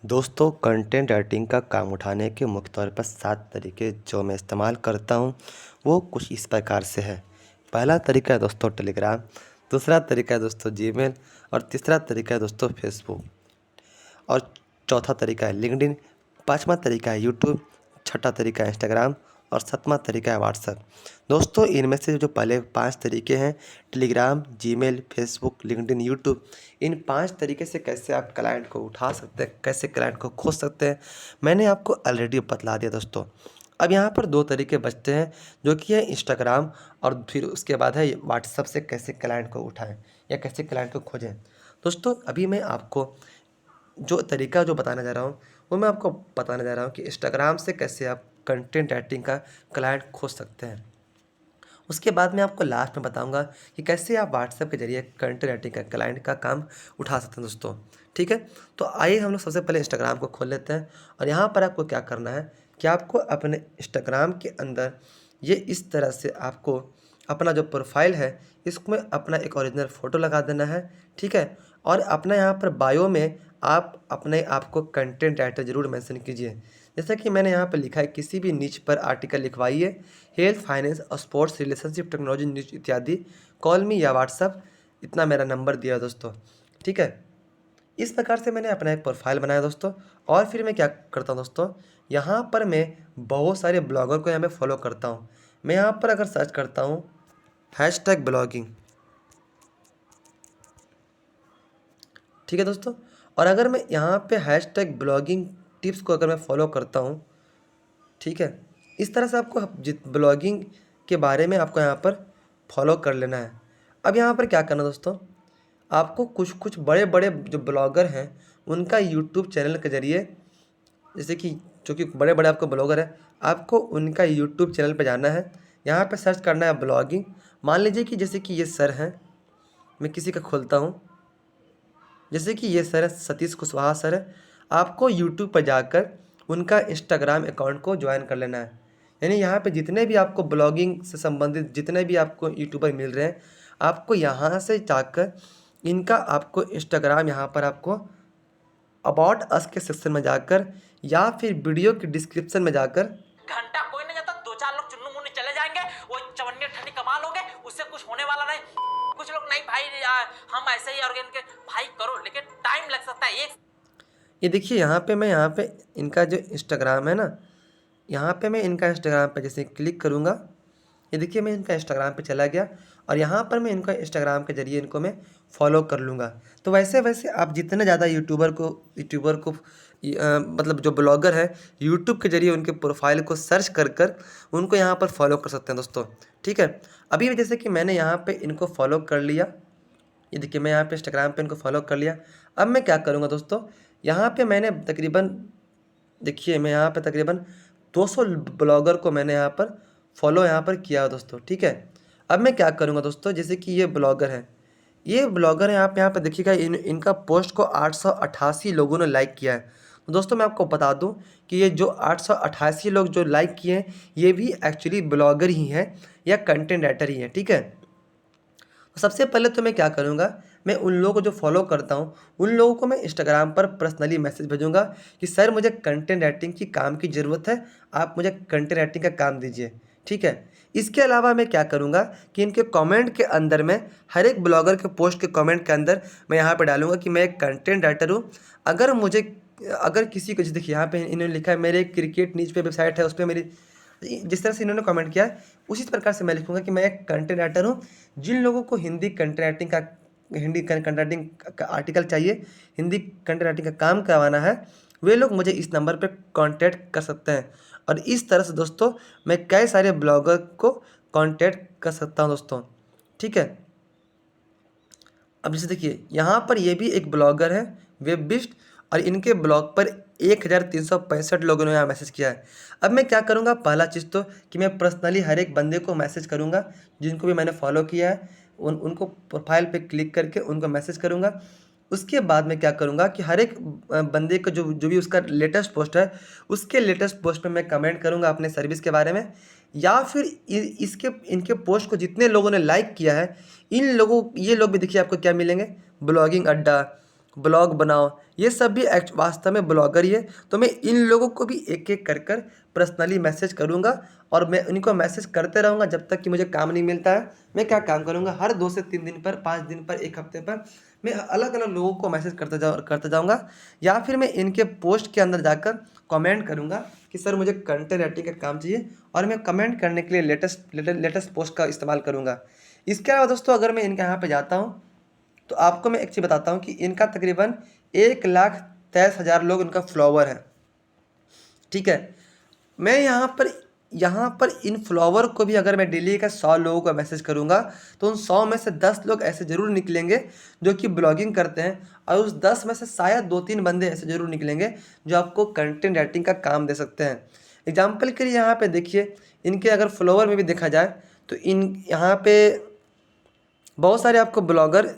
दोस्तों, content writing का काम उठाने के मुख्य तौर पर 7 तरीके जो मैं इस्तेमाल करता हूँ, वो कुछ इस प्रकार से है। पहला तरीका है दोस्तों टेलीग्राम, दूसरा तरीका है दोस्तों जीमेल और तीसरा तरीका है दोस्तों फेसबुक और चौथा तरीका है लिंक्डइन, पाँचवां तरीका है यूट्यूब, छठा तरीका है इंस्टाग्राम और सातवां तरीका है व्हाट्सएप। दोस्तों, इनमें से जो पहले 5 तरीके हैं Telegram, Gmail, Facebook, LinkedIn, YouTube, इन 5 तरीके से कैसे आप क्लाइंट को उठा सकते हैं, कैसे क्लाइंट को खोज सकते हैं, मैंने आपको ऑलरेडी बतला दिया दोस्तों। अब यहाँ पर 2 तरीके बचते हैं, जो कि है इंस्टाग्राम और फिर उसके बाद है व्हाट्सएप से कैसे क्लाइंट को उठाएँ या कैसे क्लाइंट को खोजें। दोस्तों, अभी मैं आपको जो तरीका जो बताने जा रहा हूँ, वो मैं आपको बताने जा रहा हूँ कि इंस्टाग्राम से कैसे आप कंटेंट राइटिंग का क्लाइंट खोज सकते हैं। उसके बाद मैं आपको लास्ट में बताऊंगा कि कैसे आप व्हाट्सएप के जरिए कंटेंट राइटिंग का क्लाइंट का काम उठा सकते हैं दोस्तों। ठीक है, तो आइए हम लोग सबसे पहले इंस्टाग्राम को खोल लेते हैं और यहाँ पर आपको क्या करना है कि आपको अपने इंस्टाग्राम के अंदर ये इस तरह से आपको अपना जो प्रोफाइल है इसमें अपना एक ओरिजिनल फ़ोटो लगा देना है। ठीक है, और अपना यहाँ पर बायो में आप अपने आप को कंटेंट राइटर ज़रूर मेंशन कीजिए। जैसा कि मैंने यहाँ पर लिखा है, किसी भी निच पर आर्टिकल लिखवाइए, हेल्थ, फाइनेंस और स्पोर्ट्स, रिलेशनशिप, टेक्नोलॉजी न्यूज इत्यादि, कॉल मी या व्हाट्सअप, इतना मेरा नंबर दिया है दोस्तों। ठीक है, इस प्रकार से मैंने अपना एक प्रोफाइल बनाया दोस्तों। और फिर मैं क्या करता हूँ दोस्तों, यहाँ पर मैं बहुत सारे ब्लॉगर को यहाँ पे फॉलो करता हूँ। मैं यहाँ पर अगर सर्च करता हूँ हैशटैग ब्लॉगिंग, ठीक है दोस्तों, और अगर मैं यहाँ पे हैशटैग ब्लॉगिंग टिप्स को अगर मैं फॉलो करता हूँ, ठीक है, इस तरह से आपको जित ब्लॉगिंग के बारे में आपको यहाँ पर फॉलो कर लेना है। अब यहाँ पर क्या करना है दोस्तों, आपको कुछ कुछ बड़े बड़े जो ब्लॉगर हैं उनका यूट्यूब चैनल के ज़रिए, जैसे कि जो कि बड़े बड़े आपको ब्लॉगर हैं, आपको उनका यूट्यूब चैनल पर जाना है। यहाँ पर सर्च करना है ब्लॉगिंग। मान लीजिए कि जैसे कि ये सर हैं, मैं किसी का खोलता हूँ, जैसे कि ये सर है सतीश कुशवाहा सर है। आपको यूट्यूब पर जाकर उनका इंस्टाग्राम अकाउंट को ज्वाइन कर लेना है। यानी यहाँ पे जितने भी आपको ब्लॉगिंग से संबंधित जितने भी आपको यूट्यूबर मिल रहे हैं, आपको यहाँ से जाकर इनका आपको इंस्टाग्राम यहाँ पर आपको अबाउट अस के सेक्शन में जाकर या फिर वीडियो के डिस्क्रिप्शन में जाकर घंटा कोई नहीं जाता, 2-4 लोग चुन्नू मुन्नी चले जाएंगे, वो चवन्नी ठंडी कमाल होगे, उससे कुछ होने वाला नहीं। कुछ लोग नहीं भाई हम ऐसे ही ऑर्गेनिक भाई करो, लेकिन टाइम लग सकता है। एक ये देखिए यहाँ पे मैं यहाँ पे इनका जो इंस्टाग्राम है ना, यहाँ पे मैं इनका इंस्टाग्राम पे जैसे क्लिक करूँगा, ये देखिए मैं इनका इंस्टाग्राम पे चला गया और यहाँ पर मैं इनका इंस्टाग्राम के ज़रिए इनको मैं फॉलो कर लूँगा। तो वैसे वैसे आप जितने ज़्यादा यूट्यूबर को मतलब जो ब्लॉगर है यूट्यूब के ज़रिए उनके प्रोफाइल को सर्च कर कर उनको यहाँ पर फॉलो कर सकते हैं दोस्तों। ठीक है, अभी जैसे कि मैंने यहाँ पर इनको फॉलो कर लिया, ये देखिए मैं यहाँ पे इंस्टाग्राम पे इनको फॉलो कर लिया। अब मैं क्या करूँगा दोस्तों, यहाँ पे मैंने तकरीबन, देखिए मैं यहाँ पे तकरीबन 200 ब्लॉगर को मैंने यहाँ पर फॉलो यहाँ पर किया है दोस्तों। ठीक है, अब मैं क्या करूँगा दोस्तों, जैसे कि ये ब्लॉगर है, ये ब्लॉगर है, आप यहाँ पे देखिएगा इनका पोस्ट को 888 लोगों ने लाइक किया है। तो दोस्तों मैं आपको बता दूं कि ये जो 888 लोग जो लाइक किए हैं, ये भी एक्चुअली ब्लॉगर ही हैं या कंटेंट राइटर ही हैं। ठीक है, तो सबसे पहले तो मैं क्या करूँगा, मैं उन लोगों को जो फॉलो करता हूँ उन लोगों को मैं इंस्टाग्राम पर पर्सनली मैसेज भेजूँगा कि सर मुझे कंटेंट राइटिंग की काम की ज़रूरत है, आप मुझे कंटेंट राइटिंग का काम दीजिए। ठीक है, इसके अलावा मैं क्या करूँगा कि इनके कमेंट के अंदर में हर एक ब्लॉगर के पोस्ट के कमेंट के अंदर मैं यहाँ पर डालूँगा कि मैं एक कंटेंट राइटर हूँ। अगर किसी को, जैसे देखिए यहाँ पे इन्होंने लिखा है मेरे एक क्रिकेट न्यूज़ पे वेबसाइट है, उस पर मेरी, जिस तरह से इन्होंने कमेंट किया है उसी प्रकार से मैं लिखूँगा कि मैं एक कंटेंट राइटर हूँ। जिन लोगों को हिंदी कंटेंट राइटिंग का आर्टिकल चाहिए, हिंदी कंटेंट राइटिंग का काम करवाना है, वे लोग मुझे इस नंबर पे कांटेक्ट कर सकते हैं। और इस तरह से दोस्तों मैं कई सारे ब्लॉगर को कांटेक्ट कर सकता हूँ दोस्तों। ठीक है, अब जैसे देखिए यहाँ पर ये भी एक ब्लॉगर है वेबबिस्ट, और इनके ब्लॉग पर 1365 लोगों ने यहाँ मैसेज किया है। अब मैं क्या करूँगा, पहला चीज़ तो कि मैं पर्सनली हर एक बंदे को मैसेज करूँगा जिनको भी मैंने फॉलो किया है, उनको प्रोफाइल पे क्लिक करके उनको मैसेज करूँगा। उसके बाद मैं क्या करूँगा कि हर एक बंदे को जो जो भी उसका लेटेस्ट पोस्ट है उसके लेटेस्ट पोस्ट पे मैं कमेंट करूँगा अपने सर्विस के बारे में, या फिर इसके इनके पोस्ट को जितने लोगों ने लाइक किया है इन लोगों, ये लोग भी देखिए आपको क्या मिलेंगे, ब्लॉगिंग अड्डा, ब्लॉग बनाओ, ये सब भी वास्तव में ब्लॉगर ही है। तो मैं इन लोगों को भी एक एक कर कर पर्सनली मैसेज करूँगा और मैं इनको मैसेज करते रहूँगा जब तक कि मुझे काम नहीं मिलता है। मैं क्या काम करूँगा, हर 2 से 3 दिन पर, 5 दिन पर, 1 हफ्ते पर मैं अलग अलग लोगों को मैसेज करते जाऊँगा, या फिर मैं इनके पोस्ट के अंदर जाकर कमेंट करूँगा कि सर मुझे कंटेंट राइटिंग का काम चाहिए, और मैं कमेंट करने के लिए लेटेस्ट पोस्ट का इस्तेमाल करूँगा। इसके अलावा दोस्तों, अगर मैं इनके यहाँ पे जाता हूँ तो आपको मैं एक चीज़ बताता हूँ कि इनका तकरीबन 1,23,000 लोग इनका फॉलोवर है, ठीक है। मैं यहाँ पर इन फॉलोवर को भी अगर मैं डेली का 100 लोगों को मैसेज करूँगा तो उन 100 में से 10 लोग ऐसे ज़रूर निकलेंगे जो कि ब्लॉगिंग करते हैं, और उस 10 में से शायद 2-3 बंदे ऐसे ज़रूर निकलेंगे जो आपको कंटेंट राइटिंग का काम दे सकते हैं। एग्जाम्पल के लिए यहाँ पे देखिए, इनके अगर फॉलोवर में भी देखा जाए तो यहाँ पे बहुत सारे आपको ब्लॉगर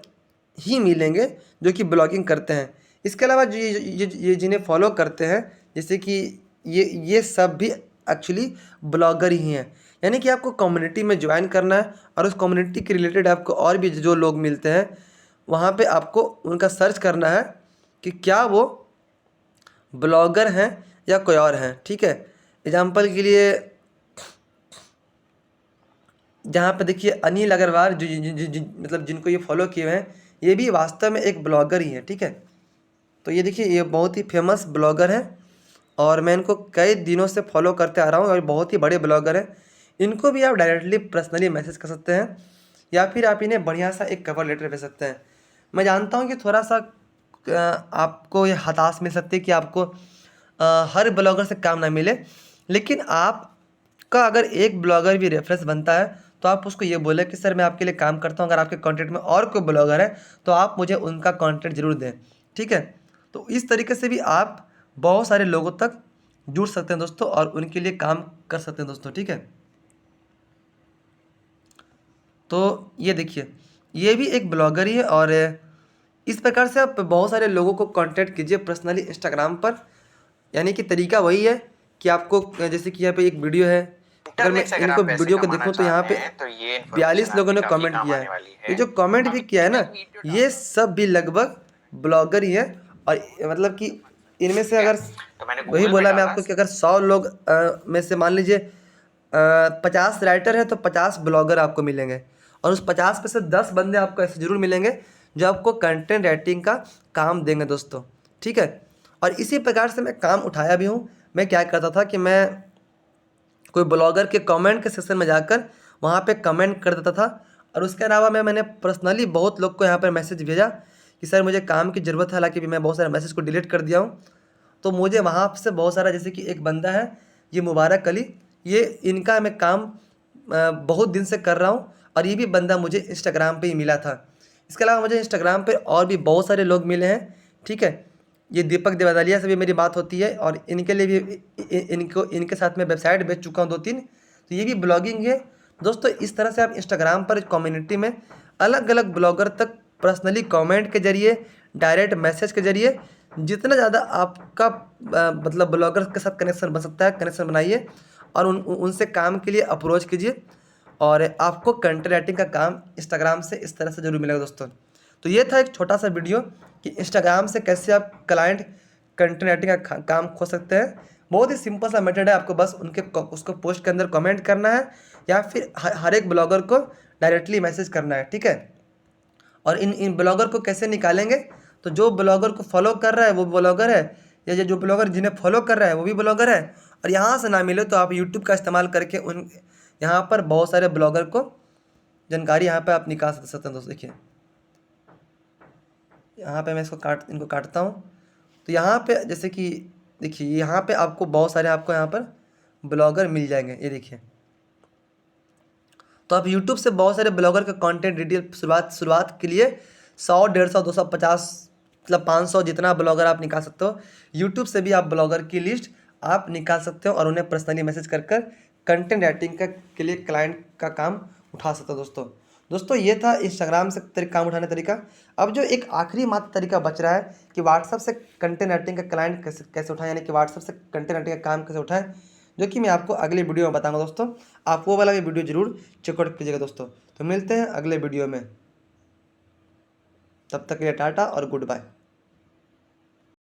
ही मिलेंगे जो कि ब्लॉगिंग करते हैं। इसके अलावा जो ये जिन्हें फॉलो करते हैं, जैसे कि ये सब भी एक्चुअली ब्लॉगर ही हैं। यानी कि आपको कम्युनिटी में ज्वाइन करना है और उस कम्युनिटी के रिलेटेड आपको और भी जो लोग मिलते हैं वहाँ पे आपको उनका सर्च करना है कि क्या वो ब्लॉगर हैं या कोई और हैं, ठीक है। एग्जाम्पल के लिए जहाँ पे देखिए अनिल अग्रवाल मतलब जिनको ये फॉलो किए हुए हैं, ये भी वास्तव में एक ब्लॉगर ही है, ठीक है। तो ये देखिए, ये बहुत ही फेमस ब्लॉगर हैं और मैं इनको कई दिनों से फॉलो करते आ रहा हूँ और बहुत ही बड़े ब्लॉगर हैं। इनको भी आप डायरेक्टली पर्सनली मैसेज कर सकते हैं, या फिर आप इन्हें बढ़िया सा एक कवर लेटर भेज सकते हैं। मैं जानता हूँ कि थोड़ा सा आपको ये हताश मिल सकती है कि आपको हर ब्लॉगर से काम ना मिले, लेकिन आपका अगर एक ब्लॉगर भी रेफरेंस बनता है तो आप उसको ये बोले कि सर मैं आपके लिए काम करता हूँ, अगर आपके कंटेंट में और कोई ब्लॉगर है तो आप मुझे उनका कंटेंट ज़रूर दें, ठीक है। तो इस तरीके से भी आप बहुत सारे लोगों तक जुड़ सकते हैं दोस्तों, और उनके लिए काम कर सकते हैं दोस्तों, ठीक है। तो ये देखिए, ये भी एक ब्लॉगर ही है, और इस प्रकार से आप बहुत सारे लोगों को कांटेक्ट कीजिए पर्सनली इंस्टाग्राम पर। यानी कि तरीका वही है कि आपको, जैसे कि यहाँ पे एक वीडियो है, अगर मैं इनको वीडियो को देखूँ तो यहाँ पे 42 लोगों ने कमेंट किया है। ये जो कमेंट भी किया है ना, ये सब भी लगभग ब्लॉगर ही है। और मतलब कि इनमें से अगर वही बोला मैं आपको कि अगर 100 लोग में से मान लीजिए 50 राइटर है तो 50 ब्लॉगर आपको मिलेंगे, और उस 50 में से 10 बंदे आपको ऐसे ज़रूर मिलेंगे जो आपको कंटेंट राइटिंग का काम देंगे दोस्तों, ठीक है। और इसी प्रकार से मैं काम उठाया भी हूँ। मैं क्या करता था कि मैं कोई ब्लॉगर के कमेंट के सेक्शन में जाकर वहाँ पे कमेंट कर देता था, और उसके अलावा मैंने पर्सनली बहुत लोग को यहाँ पर मैसेज भेजा कि सर मुझे काम की ज़रूरत है, हालांकि मैं बहुत सारे मैसेज को डिलीट कर दिया हूँ। तो मुझे वहाँ से बहुत सारा, जैसे कि एक बंदा है ये मुबारक अली, ये इनका मैं काम बहुत दिन से कर रहा हूँ, और ये भी बंदा मुझे इंस्टाग्राम पे ही मिला था। इसके अलावा मुझे इंस्टाग्राम पे और भी बहुत सारे लोग मिले हैं, ठीक है। ये दीपक देवादालिया से भी मेरी बात होती है, और इनके लिए भी इनके साथ में वेबसाइट बेच चुका हूँ 2-3, तो ये भी ब्लॉगिंग है दोस्तों। इस तरह से आप इंस्टाग्राम पर कम्युनिटी में अलग अलग ब्लॉगर तक पर्सनली कमेंट के जरिए, डायरेक्ट मैसेज के जरिए, जितना ज़्यादा आपका मतलब ब्लॉगर के साथ कनेक्शन बन सकता है, कनेक्शन बनाइए और उनसे काम के लिए अप्रोच कीजिए, और आपको कंटेंट राइटिंग का काम इंस्टाग्राम से इस तरह से ज़रूर मिलेगा दोस्तों। तो ये था एक छोटा सा वीडियो कि इंस्टाग्राम से कैसे आप क्लाइंट कंटेंट राइटिंग का काम खो सकते हैं। बहुत ही सिंपल सा मेथड है, आपको बस उसको पोस्ट के अंदर कमेंट करना है, या फिर हर एक ब्लॉगर को डायरेक्टली मैसेज करना है, ठीक है। और इन ब्लॉगर को कैसे निकालेंगे, तो जो ब्लॉगर को फॉलो कर रहा है वो ब्लॉगर है, या जो ब्लॉगर जिन्हें फॉलो कर रहा है वो भी ब्लॉगर है, और यहाँ से ना मिले तो आप यूट्यूब का इस्तेमाल करके यहाँ पर बहुत सारे ब्लॉगर को जानकारी यहाँ पे आप निकाल सकते हैं दोस्तों। देखिए यहाँ पे मैं इनको काटता हूँ, तो यहाँ पे जैसे कि देखिए यहाँ पे आपको बहुत सारे यहाँ पर ब्लॉगर मिल जाएंगे, ये देखिए। तो आप YouTube से बहुत सारे ब्लॉगर का कंटेंट डिटेल शुरुआत के लिए 100, 150, 250 मतलब 500 जितना ब्लॉगर आप निकाल सकते हो। YouTube से भी आप ब्लॉगर की लिस्ट आप निकाल सकते हो और उन्हें पर्सनली मैसेज कर कंटेंट राइटिंग के लिए क्लाइंट का काम उठा सकते हो दोस्तों। ये था इंस्टाग्राम से काम उठाने तरीका। अब जो एक आखिरी मात्र तरीका बच रहा है कि व्हाट्सअप से कंटेंट राइटिंग का क्लाइंट कैसे उठाएं, यानी कि व्हाट्सअप से कंटेंट राइटिंग का काम कैसे उठाएं, जो कि मैं आपको अगले वीडियो में बताऊंगा दोस्तों। आप वो वाला भी वीडियो जरूर चेकआउट कीजिएगा दोस्तों। तो मिलते हैं अगले वीडियो में, तब तक के लिए टाटा और गुड बाय।